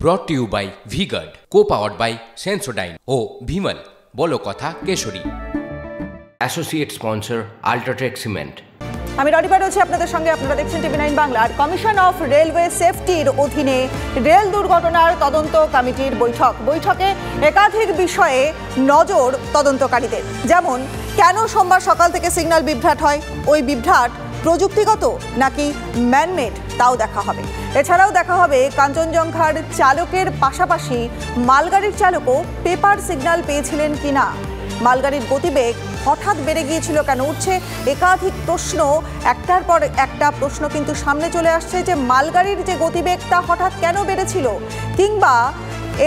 ব্রট to you by V-Guard, co-powered by Sensodyne ও ভিমল বলো কথা Kesari. Associate sponsor UltraTech cement. আমি রনিপা রয়েছি আপনাদের সঙ্গে। আপনারা দেখছেন TV9 বাংলার। কমিশন অফ রেলওয়ে সেফটির অধীনে রেল দুর্ঘটনার তদন্ত কমিটির বৈঠকে একাধিক বিষয়ে নজর তদন্তকারীদের। যেমন কেন সোমবার সকাল থেকে সিগন্যাল বিভ্রাট হয়, ওই বিভ্রাট প্রযুক্তিগত নাকি ম্যানমেড তাও দেখা হবে। এছাড়াও দেখা হবে কাঞ্চনজঙ্ঘার চালকের পাশাপাশি মালগাড়ির চালকও পেপার সিগন্যাল পেয়েছিলেন কিনা, মালগাড়ির গতিবেগ হঠাৎ বেড়ে গিয়েছিল কেন, উঠছে একাধিক প্রশ্ন। একটার পর একটা প্রশ্ন কিন্তু সামনে চলে আসছে যে মালগাড়ির যে গতিবেগ তা হঠাৎ কেন বেড়েছিল, কিংবা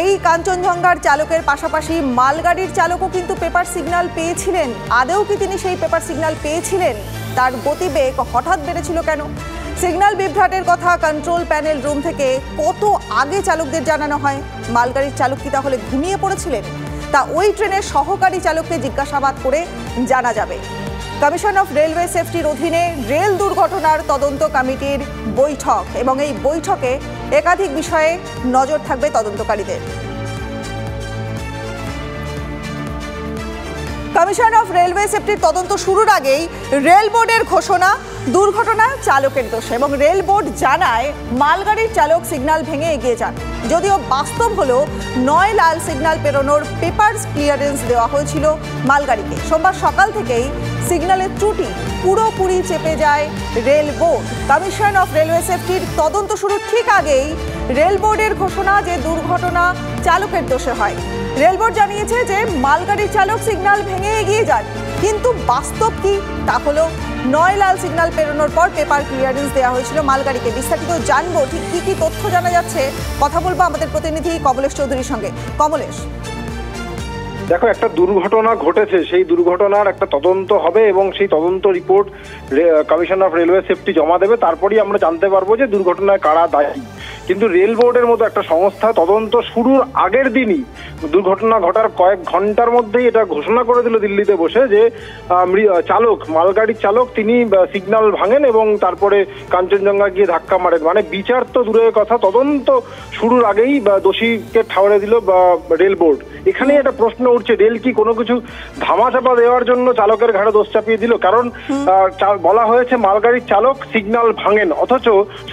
এই কাঞ্চনজঙ্ঘার চালকের পাশাপাশি মালগাড়ির চালকও কিন্তু পেপার সিগন্যাল পেয়েছিলেন, আদৌ কি তিনি সেই পেপার সিগন্যাল পেয়েছিলেন, তার গতিবেগ হঠাৎ বেড়েছিল কেন। সিগন্যাল বিভ্রাটের কথা কন্ট্রোল প্যানেল রুম থেকে কত আগে চালকদের জানানো হয়, মালগাড়ির চালক কি তাহলে ঘুমিয়ে পড়েছিলেন, তা ওই ট্রেনের সহকারী চালককে জিজ্ঞাসাবাদ করে জানা যাবে। কমিশন অফ রেলওয়ে সেফটির অধীনে রেল দুর্ঘটনার তদন্ত কমিটির বৈঠক, এবং এই বৈঠকে একাধিক বিষয়ে নজর থাকবে তদন্তকারীদের। কমিশন অফ রেলওয়ে সেফটির তদন্ত শুরুর আগেই রেল বোর্ডের ঘোষণা দুর্ঘটনা চালকের দোষে, এবং রেল বোর্ড জানায় মালগাড়ির চালক সিগন্যাল ভেঙে এগিয়ে যান। যদিও বাস্তব হলো 9 লাল সিগন্যাল পেরোনোর পেপারস ক্লিয়ারেন্স দেওয়া হয়েছিল মালগাড়িকে। সোমবার সকাল থেকেই সিগন্যালের ত্রুটি পুরোপুরি চেপে যায় rail board. Commission of railway সেফটির তদন্ত শুরুর ঠিক আগেই রেল বোর্ডের ঘোষণা যে দুর্ঘটনা চালকের দোষে হয়। রেল বোর্ড জানিয়েছে যে মালগাড়ির চালক সিগন্যাল ভেঙে এগিয়ে যান, কিন্তু বাস্তব কি তা হলো 9 লাল সিগন্যাল পেরোনোর পর পেপার ক্লিয়ারেন্স দেওয়া হয়েছিল মালগাড়িকে। বিস্তারিত জানবো ঠিক কি কি তথ্য জানা যাচ্ছে, কথা বলবো আমাদের প্রতিনিধি কমলেশ চৌধুরীর সঙ্গে। কমলেশ, দেখো, একটা দুর্ঘটনা ঘটেছে, সেই দুর্ঘটনার একটা তদন্ত হবে এবং সেই তদন্ত report commission of railway safety জমা দেবে, তারপরেই আমরা জানতে পারবো যে দুর্ঘটনায় কারা দায়ী। কিন্তু রেল বোর্ডের মতো একটা সংস্থা তদন্ত শুরুর আগের দিনই, দুর্ঘটনা ঘটার কয়েক ঘন্টার মধ্যেই এটা ঘোষণা করে দিল দিল্লিতে বসে যে চালক, মালগাড়ির চালক, তিনি সিগন্যাল ভাঙেন এবং তারপরে কাঞ্চনজঙ্ঘা গিয়ে ধাক্কা মারেন। মানে বিচার তো দূরের কথা, তদন্ত শুরুর আগেই দোষীকে ঠাউরে দিল রেল বোর্ড। এখানেই একটা প্রশ্ন উঠছে, রেল কি কোনো কিছু ধামাচাপা দেওয়ার জন্য চালকের ঘাড়ে দোষ চাপিয়ে দিল? কারণ বলা হয়েছে মালগাড়ির চালক সিগন্যাল ভাঙেন, অথচ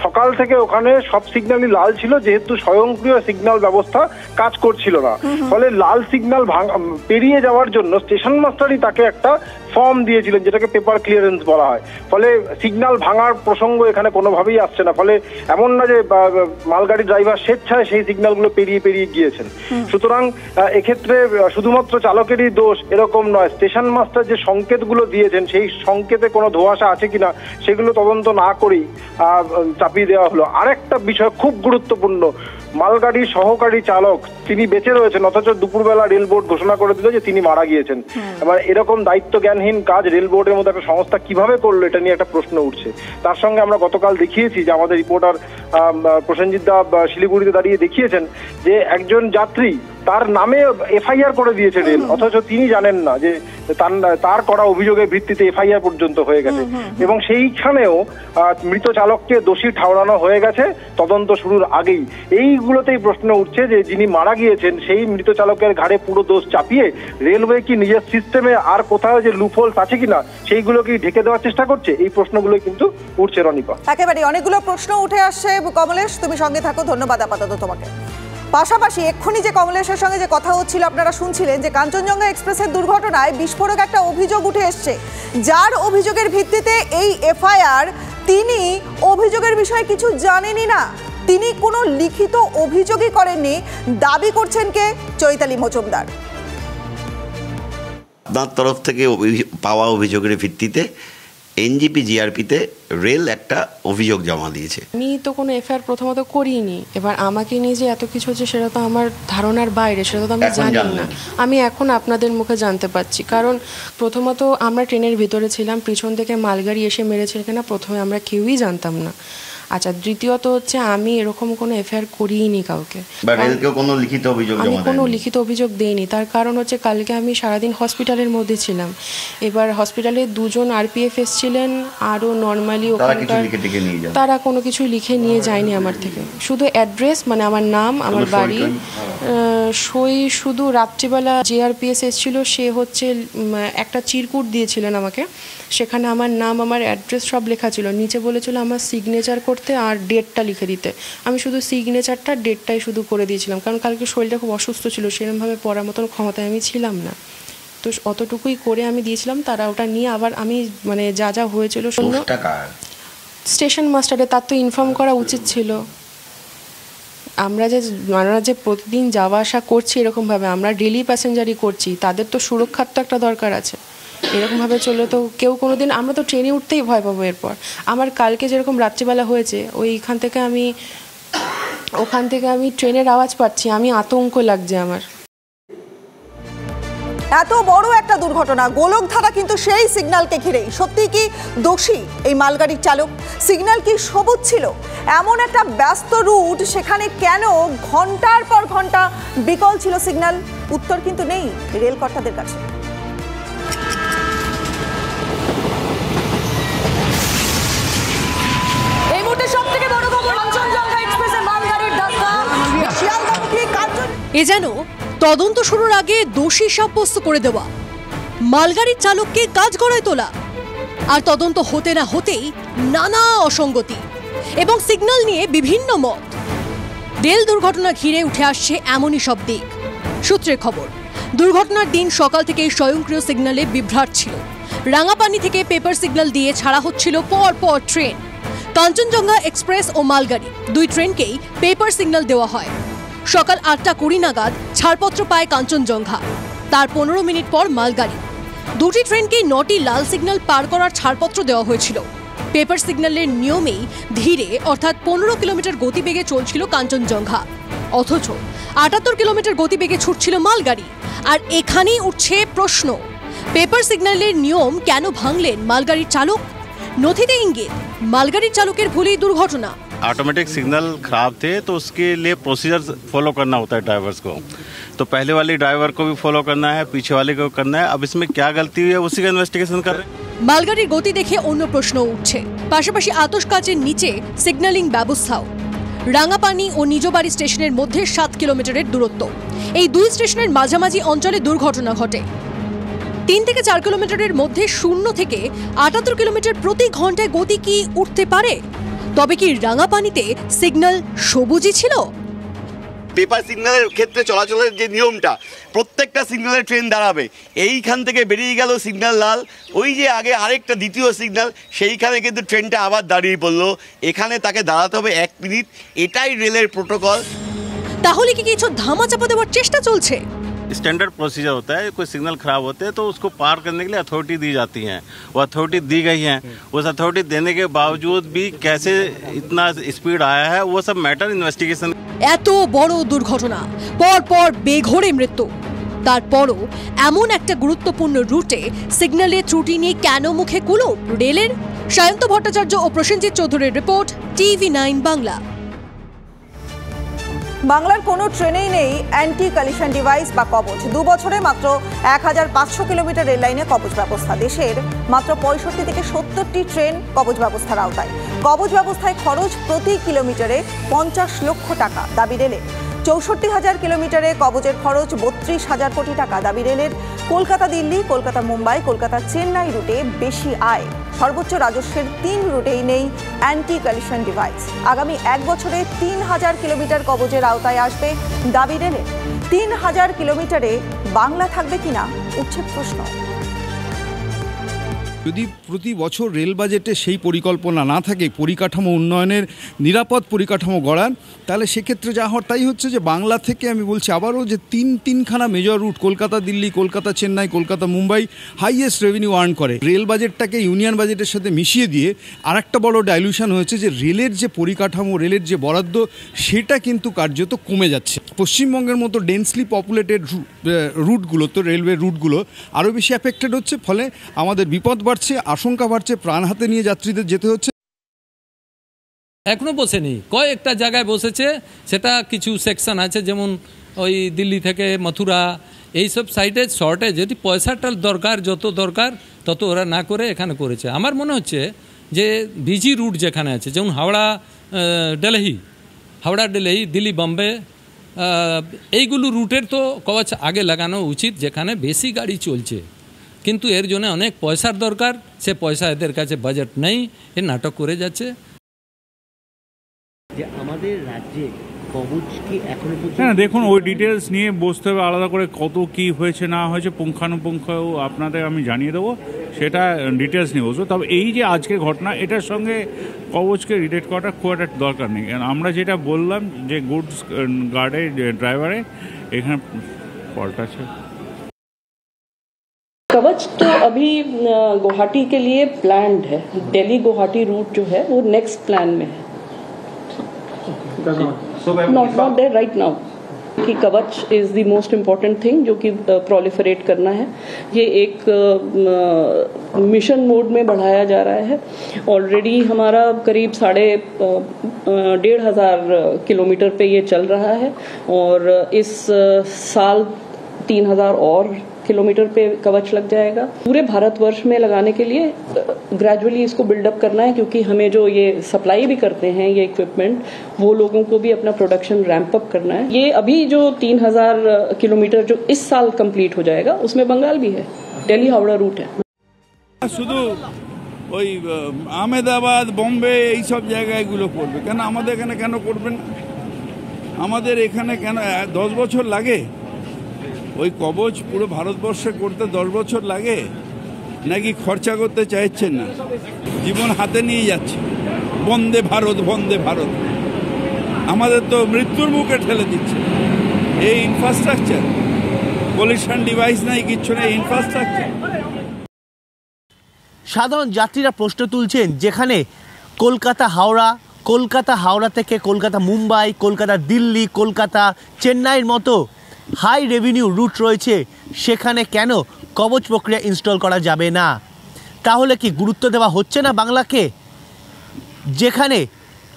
সকাল থেকে ওখানে সব সিগন্যালই লাল ছিল, যেহেতু স্বয়ংক্রিয় সিগন্যাল ব্যবস্থা কাজ করছিল না। ফলে লাল সিগন্যাল পেরিয়ে যাওয়ার জন্য স্টেশন মাস্টারই তাকে একটা ফর্ম দিয়েছিলেন, যেটাকে পেপার ক্লিয়ারেন্স বলা হয়। ফলে সিগন্যাল ভাঙার প্রসঙ্গ এখানে কোনোভাবেই আসছে না। ফলে এমন না যে মালগাড়ি ড্রাইভার স্বেচ্ছায় সেই সিগন্যালগুলো পেরিয়ে গিয়েছেন। সুতরাং এক্ষেত্রে শুধুমাত্র চালকেরই দোষ এরকম নয়, স্টেশন মাস্টার যে সংকেতগুলো দিয়েছেন সেই সংকেতে কোনো ধোঁয়াশা আছে কিনা সেগুলো তদন্ত না করেই চাপিয়ে দেওয়া হলো। আরেকটা বিষয় খুব গুরুত্বপূর্ণ, মালগাড়ির সহকারী চালক তিনি বেঁচে রয়েছেন, অথচ দুপুরবেলা রেল বোর্ড ঘোষণা করে দিল যে তিনি মারা গিয়েছেন। এবার এরকম দায়িত্ব জ্ঞানহীন কাজ রেল বোর্ডের মতো একটা সংস্থা কিভাবে করলো, এটা নিয়ে একটা প্রশ্ন উঠছে। তার সঙ্গে আমরা গতকাল দেখিয়েছি যে আমাদের রিপোর্টার প্রসেনজিৎ দা শিলিগুড়িতে দাঁড়িয়ে দেখিয়েছেন যে একজন যাত্রী, তার নামে এফআইআর করে দিয়েছে রেল, অথচ তিনি জানেন না যে তার করা অভিযোগের ভিত্তিতে এফআইআর পর্যন্ত হয়ে গেছে, এবং সেইখানেও মৃত চালককে দোষী ঠাউরানো হয়ে গেছে তদন্ত শুরুর আগেই। এইগুলোতেই প্রশ্ন উঠছে যে যিনি মারা গিয়েছেন সেই মৃত চালকের ঘাড়ে পুরো দোষ চাপিয়ে রেলওয়ে কি নিজের সিস্টেমে আর কোথাও যে লুপহোলস আছে কিনা সেইগুলো কি ঢেকে দেওয়ার চেষ্টা করছে, এই প্রশ্নগুলো কিন্তু উঠছে। রনিপা, একেবারে অনেকগুলো প্রশ্ন উঠে আসছে। কমলেশ, তুমি সঙ্গে থাকো, ধন্যবাদ আপাতত তোমাকে। পাশাপাশি এক্ষুনি যে কমলেশের সঙ্গে যে কথা হচ্ছিল আপনারা শুনছিলেন যে কাঞ্চনজঙ্ঘা এক্সপ্রেসের দুর্ঘটনায় বিস্ফোরক একটা অভিযোগ উঠে এসছে, যার অভিযোগের ভিত্তিতে এই এফআইআর, তিনি অভিযোগের বিষয়ে কিছু জানেনই না, তিনি কোনো লিখিত অভিযোগই করেননি, দাবি করছেন কে? চৈতালি মজুমদার। তার তরফ থেকে পাওয়া অভিযোগের ভিত্তিতে এনজিপি জিআরপিতে রেল একটা অভিযোগ জমা দিয়েছে। আমি তো কোনো এফআইআর প্রথমত করিনি, এবার আমাকে নিয়ে যে এত কিছু হচ্ছে সেটা তো আমার ধারণার বাইরে, সেটা তো আমি জানি না। আমি এখন আপনাদের মুখে জানতে পারছি, কারণ প্রথমত আমরা ট্রেনের ভিতরে ছিলাম, পিছন থেকে মালগাড়ি এসে মেরেছে কিনা প্রথমে আমরা কেউই জানতাম না। আচ্ছা, দ্বিতীয়ত হচ্ছে আমি এরকম কোনো এফআইআর করিনি কাউকে, কোনো লিখিত অভিযোগ আমি কোনো লিখিত অভিযোগ দেইনি। তার কারণ হচ্ছে কালকে আমি সারাদিন হসপিটালের মধ্যে ছিলাম। এবার হসপিটালে 2 জন আরপিএফ এসেছিলেন, আরও নর্মালি ওখানকার তারা কোনো কিছু লিখে নিয়ে যায়নি আমার থেকে, শুধু অ্যাড্রেস মানে আমার নাম, আমার বাড়ি, সই শুধু রাত্রিবেলা জিআরপিএস এসেছিল, সে হচ্ছে একটা চিরকুট দিয়েছিলেন আমাকে, সেখানে আমার নাম আমার অ্যাড্রেস সব লেখা ছিল, নিচে বলেছিল আমার সিগনেচার করতে আর ডেটটা লিখে দিতে। আমি শুধু সিগনেচারটা ডেটটাই শুধু করে দিয়েছিলাম, কারণ কালকে শরীরটা খুব অসুস্থ ছিল, সেরকমভাবে পড়ার মতন ক্ষমতায় আমি ছিলাম না, তো অতটুকুই করে আমি দিয়েছিলাম। তারা ওটা নিয়ে আবার আমি মানে যা যা হয়েছিল স্টেশন মাস্টারে তার তো ইনফর্ম করা উচিত ছিল। আমরা যে প্রতিদিন যাওয়া আসা করছি এরকমভাবে, আমরা ডেলি প্যাসেঞ্জারই করছি, তাদের তো সুরক্ষার তো একটা দরকার আছে। এরকমভাবে চলে তো কেউ কোনো দিন, আমরা তো ট্রেনে উঠতেই ভয় পাবো। এরপর আমার কালকে যেরকম রাত্রিবেলা হয়েছে, ওখান থেকে আমি ট্রেনের আওয়াজ পাচ্ছি, আমি আতঙ্ক লাগছে আমার। এত বড় একটা দুর্ঘটনা, গোলকধারা কিন্তু সেই সিগন্যালকে ঘিরেই। সত্যি কি দোষী এই মালগাড়ির চালক? সিগন্যাল কি সবুজ ছিল? এমন একটা ব্যস্ত রুট, সেখানে কেন ঘন্টার পর ঘন্টা বিকল ছিল সিগন্যাল? উত্তর কিন্তু নেই রেল কর্তাদের কাছে। এই মুহূর্তে সবথেকে বড় খবর, কাঞ্চনজঙ্ঘা এক্সপ্রেসে মালগাড়ির ধাক্কা, শিয়ালদামুখী কাঞ্চন। এ যেন তদন্ত শুরুর আগে দোষী সাব্যস্ত করে দেওয়া, মালগাড়ির চালককে কাজ গড়ায় তোলা, আর তদন্ত হতে না হতেই নানা অসঙ্গতি এবং সিগন্যাল নিয়ে বিভিন্ন মত। রেল দুর্ঘটনা ঘিরে উঠে আসছে এমনই সব দিক। সূত্রের খবর, দুর্ঘটনার দিন সকাল থেকেই স্বয়ংক্রিয় সিগন্যালে বিভ্রাট ছিল। রাঙাপানি থেকে পেপার সিগন্যাল দিয়ে ছাড়া হচ্ছিল পর পর ট্রেন। কাঞ্চনজঙ্ঘা এক্সপ্রেস ও মালগাড়ি 2 ট্রেনকেই পেপার সিগন্যাল দেওয়া হয়। সকাল 8টা 20 নাগাদ ছাড়পত্র পায় কাঞ্চনজঙ্ঘা, তার 15 মিনিট পর মালগাড়ি। 2টি ট্রেনকেই 9টি লাল সিগন্যাল পার করার ছাড়পত্র দেওয়া হয়েছিল। পেপার সিগন্যালের নিয়মেই ধীরে অর্থাৎ 15 কিলোমিটার গতিবেগে চলছিল কাঞ্চনজঙ্ঘা, অথচ 78 কিলোমিটার গতিবেগে ছুটছিল মালগাড়ি। আর এখানেই উঠছে প্রশ্ন, পেপার সিগন্যালের নিয়ম কেন ভাঙলেন মালগাড়ির চালক? নথিতে ইঙ্গিত মালগাড়ির চালকের ভুলেই দুর্ঘটনা। ऑटोमेटिक सिग्नल खराब थे तो उसके लिए प्रोसीजर फॉलो करना होता है ड्राइवर्स को, तो पहले वाले ड्राइवर को भी फॉलो करना है, पीछे वाले को करना है। अब इसमें क्या गलती हुई है उसी का इन्वेस्टिगेशन कर रहे हैं। মালগাড়ির গতি দেখে অন্য প্রশ্ন উঠছে, পাশাপাশি আতশ কাচের নিচে সিগন্যালিং ব্যবস্থাও। রাঙাপানি ও নিজবাড়ি স্টেশনের মধ্যে 7 কিলোমিটারের দূরত্ব। এই 2 স্টেশনের মাঝামাঝি অঞ্চলে দুর্ঘটনা ঘটে। 3 থেকে 4 কিলোমিটারের মধ্যে 0 থেকে 78 কিলোমিটার প্রতি ঘন্টায় গতি কি উঠতে পারে? তবে কি রাঙাপানিতে সিগন্যাল সবুজই ছিল? পেপার সিগন্যালের ক্ষেত্রে চলাচলের যে নিয়মটা, প্রত্যেকটা সিগন্যালে ট্রেন দাঁড়াবে, এইখান থেকে বেরিয়ে গেল সিগন্যাল লাল, ওই যে আগে আরেকটা দ্বিতীয় সিগন্যাল, সেইখানে কিন্তু ট্রেনটা আবার দাঁড়িয়ে পড়লো, এখানে তাকে দাঁড়াতে হবে 1 মিনিট। এটাই রেলের প্রোটোকল। তাহলে কি কিছু ধামাচাপা দেওয়ার চেষ্টা চলছে? स्टैंडर्ड प्रोसीजर होता है, कोई सिग्नल खराब होते हैं तो उसको पार करने के लिए अथॉरिटी दी जाती है, वो अथॉरिटी दी गई है। उस अथॉरिटी देने के बावजूद भी कैसे इतना स्पीड आया है वो सब मैटर इन्वेस्टिगेशन। এত বড় দুর্ঘটনা, পর পর বেঘোরে মৃত্যু, তারপরও এমন একটা গুরুত্বপূর্ণ রুটে সিগন্যালে ত্রুটি নিয়ে কেন মুখে কুলুপ রেলের? সায়ন্ত ভট্টাচার্য ও প্রসেনজিৎ চৌধুরীর রিপোর্ট, TV9 বাংলা। বাংলার কোনো ট্রেনেই নেই অ্যান্টি কলিশন ডিভাইস বা কবচ। 2 বছরে মাত্র 1500 কিলোমিটার রেল লাইনে কবচ ব্যবস্থা। দেশের মাত্র 65 থেকে 70টি ট্রেন কবচ ব্যবস্থার আওতায়। কবচ ব্যবস্থায় খরচ প্রতি কিলোমিটারে 50 লক্ষ টাকা দাবি রেলের। 64,000 কিলোমিটারে কবচের খরচ 32,000 কোটি টাকা দাবি রেলের। কলকাতা দিল্লি, কলকাতা মুম্বাই, কলকাতা চেন্নাই রুটে বেশি আয়। সর্বোচ্চ রাজস্বের 3 রুটেই নেই অ্যান্টি কলিশন ডিভাইস। আগামী 1 বছরে 3000 কিলোমিটার কবচের আওতায় আসবে দাবি রেলের। 3000 কিলোমিটারে বাংলা থাকবে কিনা উঠছে প্রশ্ন। যদি প্রতি বছর রেল বাজেটে সেই পরিকল্পনা না থাকে পরিকাঠামো উন্নয়নের, নিরাপদ পরিকাঠামো গড়ার, তাহলে সেক্ষেত্রে যা হওয়ার তাই হচ্ছে যে বাংলা থেকে আমি বলছি আবারও যে তিনখানা major route, Kolkata Delhi, Kolkata Chennai, Kolkata Mumbai highest revenue earn করে। রেল বাজেটটাকে ইউনিয়ন বাজেটের সাথে মিশিয়ে দিয়ে আরেকটা বড় ডাইলিউশন হয়েছে যে রেলের যে পরিকাঠামো, রেলের যে বরাদ্দ, সেটা কিন্তু কার্যত কমে যাচ্ছে। পশ্চিমবঙ্গের মতো ডেন্সলি পপুলেটেড রুটগুলো, তো রেলওয়ে রুটগুলো আরও বেশি অ্যাফেক্টেড হচ্ছে, ফলে আমাদের বিপদ বাড়ছে, আশঙ্কা বাড়ছে, প্রাণ হাতে নিয়ে যাত্রীদের যেতে হচ্ছে। এখনো বসেনি, কয়েকটা জায়গায় বসেছে, সেটা কিছু সেকশন আছে, যেমন ওই দিল্লি থেকে মথুরা এইসব সাইডে শর্টেজ, যদি পয়সাটা দরকার, যত দরকার তত ওরা না করে এখানে করেছে। আমার মনে হচ্ছে যে বিজি রুট যেখানে আছে, যেমন হাওড়া দিল্লি, দিল্লি বোম্বে, এইগুলো রুটের তো কবচ আগে লাগানো উচিত, যেখানে বেশি গাড়ি চলছে। কিন্তু এর জন্য অনেক পয়সার দরকার, সে পয়সা এদের কাছে বাজেট নেই, এ নাটক করে যাচ্ছে। যে আমাদের রাজ্যে কবচ কি এখনো পর্যন্ত, হ্যাঁ দেখুন ওই ডিটেলস নিয়ে বসতে হবে আলাদা করে, কত কি হয়েছে না হয়েছে পুঙ্খানুপুঙ্খ আপনাদের আমি জানিয়ে দেবো, সেটা ডিটেলস নিয়ে বসবো। তবে এই যে আজকের ঘটনা, এটার সঙ্গে কবচকে রিলেট করাটা খুব একটা দরকার নেই। আমরা যেটা বললাম যে গুডস গার্ডের ড্রাইভারে এখানে ফল্ট আছে। कवच तो अभी गुवाहाटी के लिए प्लान्ड है, दिल्ली गुवाहाटी रूट जो है वो नेक्स्ट प्लान में है, नॉट देयर राइट नाउ। कि कवच is the most important thing जो कि प्रोलिफरेट करना है, ये एक मिशन मोड में बढ़ाया जा रहा है। ऑलरेडी हमारा करीब 1,500 किलोमीटर पे ये चल रहा है और इस साल 3,000 और किलोमीटर पे कवच लग जाएगा। पूरे भारतवर्ष में लगाने के लिए ग्रेजुअली इसको बिल्डअप करना है, क्योंकि हमें जो ये सप्लाई भी करते हैं ये इक्विपमेंट, वो लोगों को भी अपना प्रोडक्शन रैंप अप करना है। ये अभी जो 3,000 किलोमीटर जो इस साल कंप्लीट हो जाएगा, उसमें बंगाल भी है, दिल्ली हावड़ा रूट है। শুধু ওই আহমেদাবাদ, বোম্বে এইসব জায়গাগুলো করবে কেন? আমাদের এখানে কেন করবেন? আমাদের এখানে কেন 10 বছর লাগে? ওই কবচ পুরো ভারতবর্ষে করতে 10 বছর লাগে নাকি খরচা করতে চাইছেন না? জীবন হাতে নিয়ে যাচ্ছে, বন্দে ভারত বন্দে ভারত, আমাদের তো মৃত্যুর মুখে ঠেলে দিচ্ছে। এই ইনফ্রাস্ট্রাকচার, পলিউশন ডিভাইস নাই, কিচ্ছু নেই, ইনফ্রাস্ট্রাকচার। সাধারণ যাত্রীরা প্রশ্ন তুলছেন, যেখানে কলকাতা হাওড়া থেকে কলকাতা মুম্বাই, কলকাতা দিল্লি, কলকাতা চেন্নাইয়ের মতো হাই রেভিনিউ রুট রয়েছে, সেখানে কেন কবচ প্রক্রিয়া ইনস্টল করা যাবে না? তাহলে কি গুরুত্ব দেওয়া হচ্ছে না বাংলাকে? যেখানে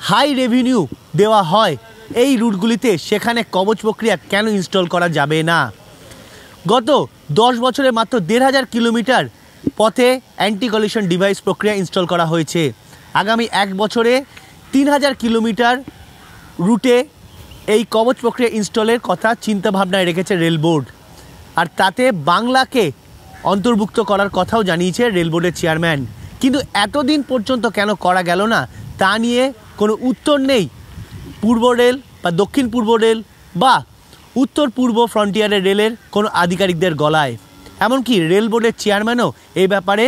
হাই রেভিনিউ দেওয়া হয় এই রুটগুলিতে, সেখানে কবচ প্রক্রিয়া কেন ইনস্টল করা যাবে না? গত 10 বছরে মাত্র 1,500 কিলোমিটার পথে অ্যান্টি কলিশন ডিভাইস প্রক্রিয়া ইনস্টল করা হয়েছে। আগামী 1 বছরে 3,000 কিলোমিটার রুটে এই কবচ প্রক্রিয়া ইনস্টলের কথা চিন্তাভাবনায় রেখেছে রেল বোর্ড, আর তাতে বাংলাকে অন্তর্ভুক্ত করার কথাও জানিয়েছে রেল বোর্ডের চেয়ারম্যান। কিন্তু এতদিন পর্যন্ত কেন করা গেল না তা নিয়ে কোনো উত্তর নেই পূর্ব রেল বা দক্ষিণ পূর্ব রেল বা উত্তর পূর্ব ফ্রন্টিয়ারের রেলের কোনো আধিকারিকদের গলায়। এমনকি রেল বোর্ডের চেয়ারম্যানও এই ব্যাপারে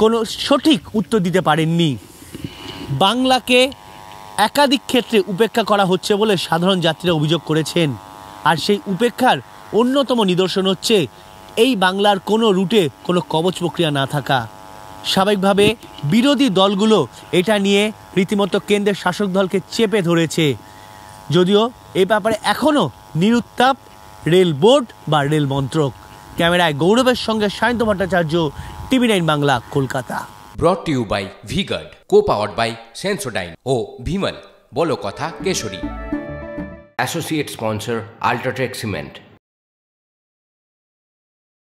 কোনো সঠিক উত্তর দিতে পারেননি। বাংলাকে একাধিক ক্ষেত্রে উপেক্ষা করা হচ্ছে বলে সাধারণ যাত্রীরা অভিযোগ করেছেন, আর সেই উপেক্ষার অন্যতম নিদর্শন হচ্ছে এই বাংলার কোনো রুটে কোনো কবচ প্রক্রিয়া না থাকা। স্বাভাবিকভাবে বিরোধী দলগুলো এটা নিয়ে রীতিমতো কেন্দ্রের শাসক দলকে চেপে ধরেছে, যদিও এই ব্যাপারে এখনও নিরুত্তাপ রেল বোর্ড বা রেল মন্ত্রক। ক্যামেরায় গৌরবের সঙ্গে Sayanta Bhattacharya, TV9 Bangla, Kolkata. Brought to you by V-Guard, co-powered by Sensodyne O Bhimal, বলো কথা Keshari. Associate sponsor Ultratech Cement।